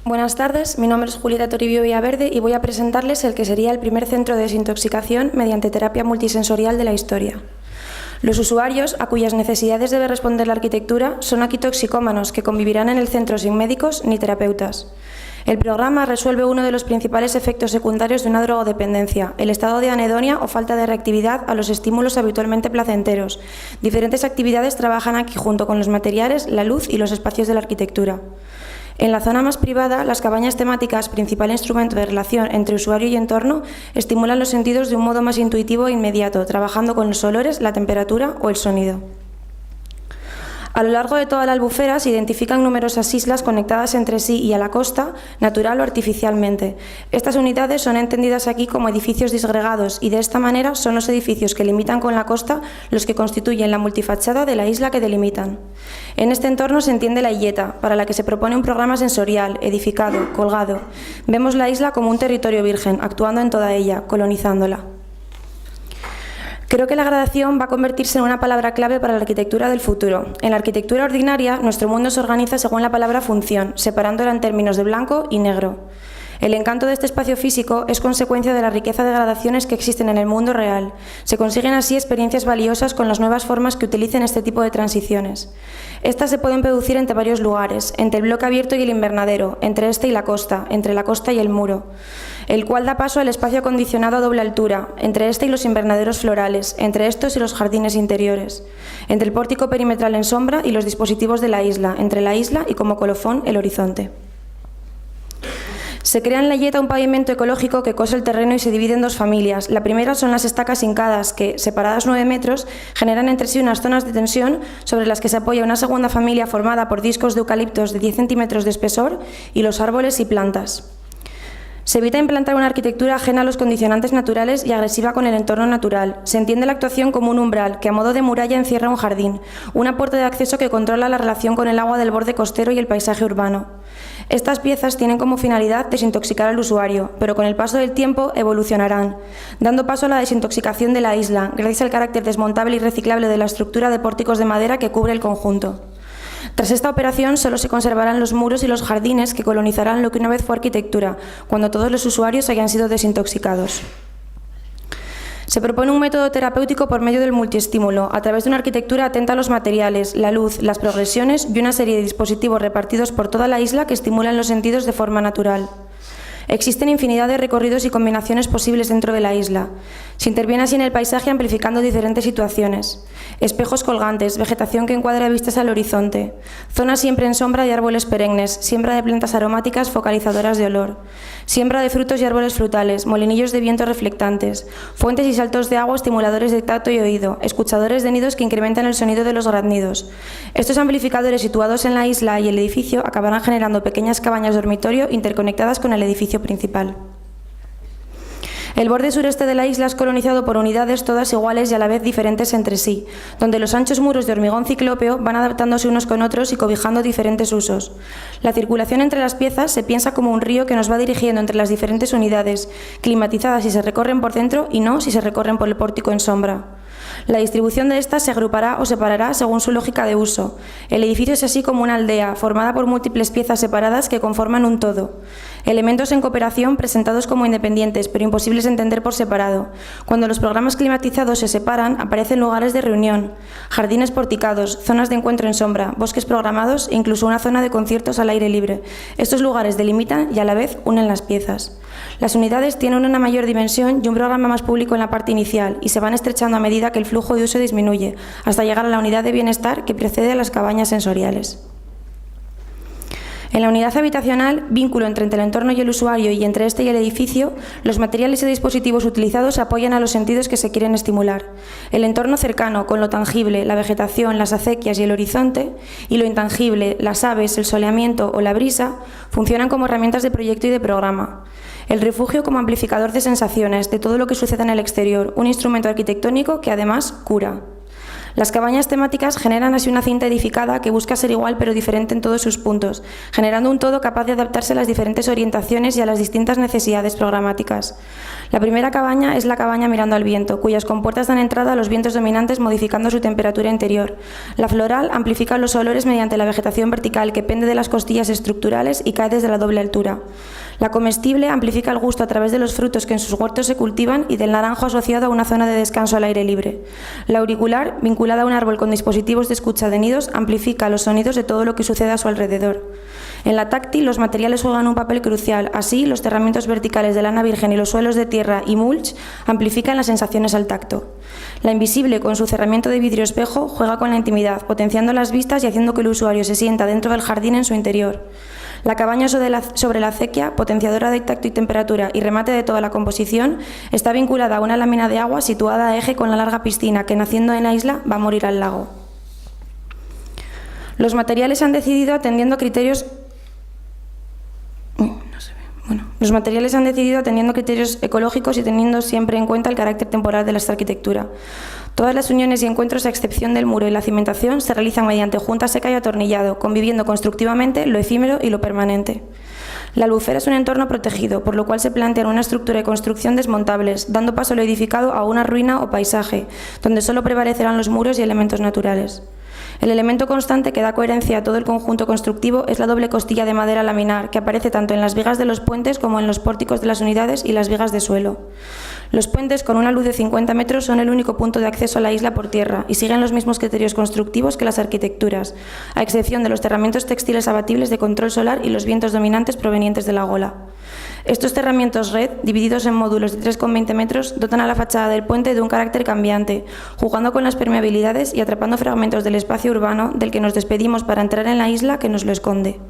Buenas tardes, mi nombre es Julieta Toribio Villaverde y voy a presentarles el que sería el primer centro de desintoxicación mediante terapia multisensorial de la historia. Los usuarios, a cuyas necesidades debe responder la arquitectura, son aquitoxicómanos que convivirán en el centro sin médicos ni terapeutas. El programa resuelve uno de los principales efectos secundarios de una drogodependencia, el estado de anedonia o falta de reactividad a los estímulos habitualmente placenteros. Diferentes actividades trabajan aquí junto con los materiales, la luz y los espacios de la arquitectura. En la zona más privada, las cabañas temáticas, principal instrumento de relación entre usuario y entorno, estimulan los sentidos de un modo más intuitivo e inmediato, trabajando con los olores, la temperatura o el sonido. A lo largo de toda la albufera se identifican numerosas islas conectadas entre sí y a la costa, natural o artificialmente. Estas unidades son entendidas aquí como edificios disgregados y de esta manera son los edificios que limitan con la costa los que constituyen la multifachada de la isla que delimitan. En este entorno se entiende la illeta, para la que se propone un programa sensorial, edificado, colgado. Vemos la isla como un territorio virgen, actuando en toda ella, colonizándola. Creo que la gradación va a convertirse en una palabra clave para la arquitectura del futuro. En la arquitectura ordinaria, nuestro mundo se organiza según la palabra función, separándola en términos de blanco y negro. El encanto de este espacio físico es consecuencia de la riqueza de gradaciones que existen en el mundo real. Se consiguen así experiencias valiosas con las nuevas formas que utilicen este tipo de transiciones. Estas se pueden producir entre varios lugares, entre el bloque abierto y el invernadero, entre este y la costa, entre la costa y el muro, el cual da paso al espacio acondicionado a doble altura, entre este y los invernaderos florales, entre estos y los jardines interiores, entre el pórtico perimetral en sombra y los dispositivos de la isla, entre la isla y como colofón el horizonte. Se crea en la illeta un pavimento ecológico que cose el terreno y se divide en dos familias. La primera son las estacas hincadas que, separadas 9 metros, generan entre sí unas zonas de tensión sobre las que se apoya una segunda familia formada por discos de eucaliptos de 10 centímetros de espesor y los árboles y plantas. Se evita implantar una arquitectura ajena a los condicionantes naturales y agresiva con el entorno natural. Se entiende la actuación como un umbral que a modo de muralla encierra un jardín, una puerta de acceso que controla la relación con el agua del borde costero y el paisaje urbano. Estas piezas tienen como finalidad desintoxicar al usuario, pero con el paso del tiempo evolucionarán, dando paso a la desintoxicación de la isla, gracias al carácter desmontable y reciclable de la estructura de pórticos de madera que cubre el conjunto. Tras esta operación solo se conservarán los muros y los jardines que colonizarán lo que una vez fue arquitectura, cuando todos los usuarios hayan sido desintoxicados. Se propone un método terapéutico por medio del multiestímulo, a través de una arquitectura atenta a los materiales, la luz, las progresiones y una serie de dispositivos repartidos por toda la isla que estimulan los sentidos de forma natural. Existen infinidad de recorridos y combinaciones posibles dentro de la isla. Se interviene así en el paisaje amplificando diferentes situaciones. Espejos colgantes, vegetación que encuadra vistas al horizonte, zonas siempre en sombra de árboles perennes, siembra de plantas aromáticas focalizadoras de olor, siembra de frutos y árboles frutales, molinillos de viento reflectantes, fuentes y saltos de agua estimuladores de tacto y oído, escuchadores de nidos que incrementan el sonido de los graznidos. Estos amplificadores situados en la isla y el edificio acabarán generando pequeñas cabañas dormitorio interconectadas con el edificio principal. El borde sureste de la isla es colonizado por unidades todas iguales y a la vez diferentes entre sí, donde los anchos muros de hormigón ciclópeo van adaptándose unos con otros y cobijando diferentes usos. La circulación entre las piezas se piensa como un río que nos va dirigiendo entre las diferentes unidades, climatizadas si se recorren por dentro y no si se recorren por el pórtico en sombra. La distribución de estas se agrupará o separará según su lógica de uso. El edificio es así como una aldea, formada por múltiples piezas separadas que conforman un todo. Elementos en cooperación presentados como independientes, pero imposibles de entender por separado. Cuando los programas climatizados se separan, aparecen lugares de reunión, jardines porticados, zonas de encuentro en sombra, bosques programados e incluso una zona de conciertos al aire libre. Estos lugares delimitan y a la vez unen las piezas. Las unidades tienen una mayor dimensión y un programa más público en la parte inicial y se van estrechando a medida que el flujo de uso disminuye, hasta llegar a la unidad de bienestar que precede a las cabañas sensoriales. En la unidad habitacional, vínculo entre el entorno y el usuario y entre este y el edificio, los materiales y dispositivos utilizados apoyan a los sentidos que se quieren estimular. El entorno cercano, con lo tangible, la vegetación, las acequias y el horizonte, y lo intangible, las aves, el soleamiento o la brisa, funcionan como herramientas de proyecto y de programa. El refugio como amplificador de sensaciones, de todo lo que sucede en el exterior, un instrumento arquitectónico que además cura. Las cabañas temáticas generan así una cinta edificada que busca ser igual pero diferente en todos sus puntos, generando un todo capaz de adaptarse a las diferentes orientaciones y a las distintas necesidades programáticas. La primera cabaña es la cabaña mirando al viento, cuyas compuertas dan entrada a los vientos dominantes modificando su temperatura interior. La floral amplifica los olores mediante la vegetación vertical que pende de las costillas estructurales y cae desde la doble altura. La comestible amplifica el gusto a través de los frutos que en sus huertos se cultivan y del naranjo asociado a una zona de descanso al aire libre. La auricular, vinculada a un árbol con dispositivos de escucha de nidos, amplifica los sonidos de todo lo que sucede a su alrededor. En la táctil, los materiales juegan un papel crucial. Así, los cerramientos verticales de lana virgen y los suelos de tierra y mulch amplifican las sensaciones al tacto. La invisible, con su cerramiento de vidrio espejo, juega con la intimidad, potenciando las vistas y haciendo que el usuario se sienta dentro del jardín en su interior. La cabaña sobre la acequia, potenciadora de tacto y temperatura y remate de toda la composición, está vinculada a una lámina de agua situada a eje con la larga piscina que, naciendo en la isla, va a morir al lago. Los materiales se han decidido atendiendo criterios ecológicos y teniendo siempre en cuenta el carácter temporal de esta arquitectura. Todas las uniones y encuentros, a excepción del muro y la cimentación, se realizan mediante junta seca y atornillado, conviviendo constructivamente lo efímero y lo permanente. La albufera es un entorno protegido, por lo cual se plantean una estructura y construcción desmontables, dando paso a lo edificado a una ruina o paisaje, donde solo prevalecerán los muros y elementos naturales. El elemento constante que da coherencia a todo el conjunto constructivo es la doble costilla de madera laminar, que aparece tanto en las vigas de los puentes como en los pórticos de las unidades y las vigas de suelo. Los puentes, con una luz de 50 metros, son el único punto de acceso a la isla por tierra y siguen los mismos criterios constructivos que las arquitecturas, a excepción de los cerramientos textiles abatibles de control solar y los vientos dominantes provenientes de la gola. Estos cerramientos red, divididos en módulos de 3,20 metros, dotan a la fachada del puente de un carácter cambiante, jugando con las permeabilidades y atrapando fragmentos del espacio urbano del que nos despedimos para entrar en la isla que nos lo esconde.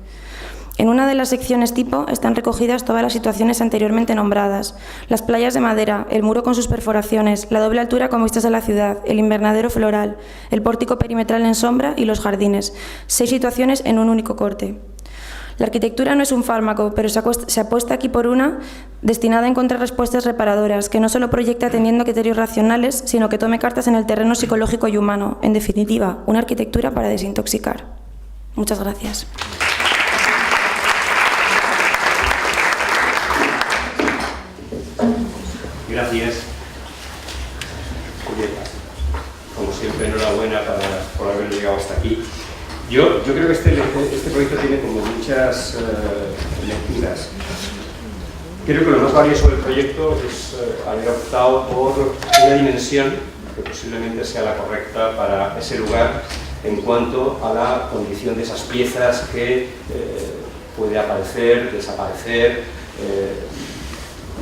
En una de las secciones tipo están recogidas todas las situaciones anteriormente nombradas: las playas de madera, el muro con sus perforaciones, la doble altura con vistas a la ciudad, el invernadero floral, el pórtico perimetral en sombra y los jardines. 6 situaciones en un único corte. La arquitectura no es un fármaco, pero se apuesta aquí por una destinada a encontrar respuestas reparadoras, que no solo proyecte atendiendo criterios racionales, sino que tome cartas en el terreno psicológico y humano. En definitiva, una arquitectura para desintoxicar. Muchas gracias. Gracias. Como siempre, enhorabuena por haber llegado hasta aquí. Yo creo que este proyecto tiene como muchas lecturas. Creo que lo más valioso del proyecto es haber optado por una dimensión que posiblemente sea la correcta para ese lugar en cuanto a la condición de esas piezas que puede aparecer, desaparecer,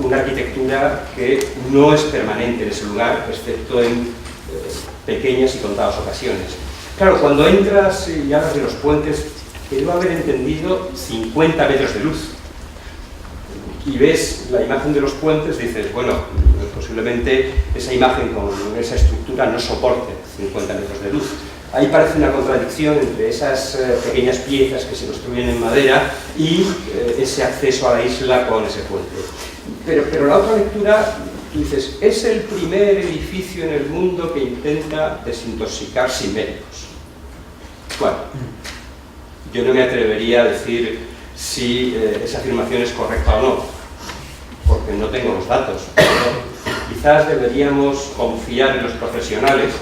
una arquitectura que no es permanente en ese lugar, excepto en pequeñas y contadas ocasiones. Claro, cuando entras y hablas de los puentes, debo haber entendido 50 metros de luz. Y ves la imagen de los puentes, dices, bueno, posiblemente esa imagen con esa estructura no soporte 50 metros de luz. Ahí parece una contradicción entre esas pequeñas piezas que se construyen en madera y ese acceso a la isla con ese puente. Pero la otra lectura, tú dices, es el primer edificio en el mundo que intenta desintoxicar sin médicos. Bueno, yo no me atrevería a decir si esa afirmación es correcta o no, porque no tengo los datos. Pero quizás deberíamos confiar en los profesionales,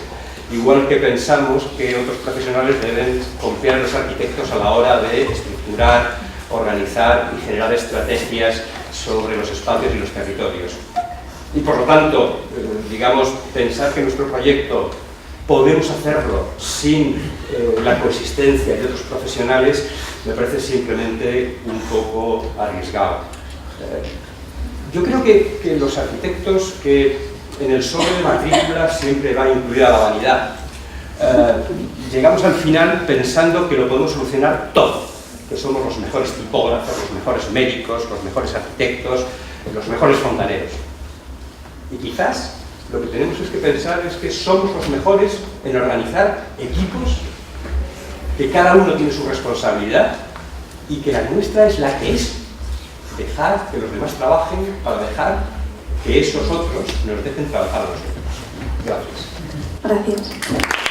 igual que pensamos que otros profesionales deben confiar en los arquitectos a la hora de estructurar, organizar y generar estrategias sobre los espacios y los territorios. Y por lo tanto, digamos, pensar que nuestro proyecto podemos hacerlo sin la coexistencia de otros profesionales me parece simplemente un poco arriesgado. Yo creo que los arquitectos, que en el sobre de matrícula siempre va incluida la vanidad, llegamos al final pensando que lo podemos solucionar todo, que somos los mejores tipógrafos, los mejores médicos, los mejores arquitectos, los mejores fontaneros. Y quizás lo que tenemos es que pensar es que somos los mejores en organizar equipos, que cada uno tiene su responsabilidad y que la nuestra es la que es: dejar que los demás trabajen para dejar que esos otros nos dejen trabajar a nosotros. Gracias. Gracias.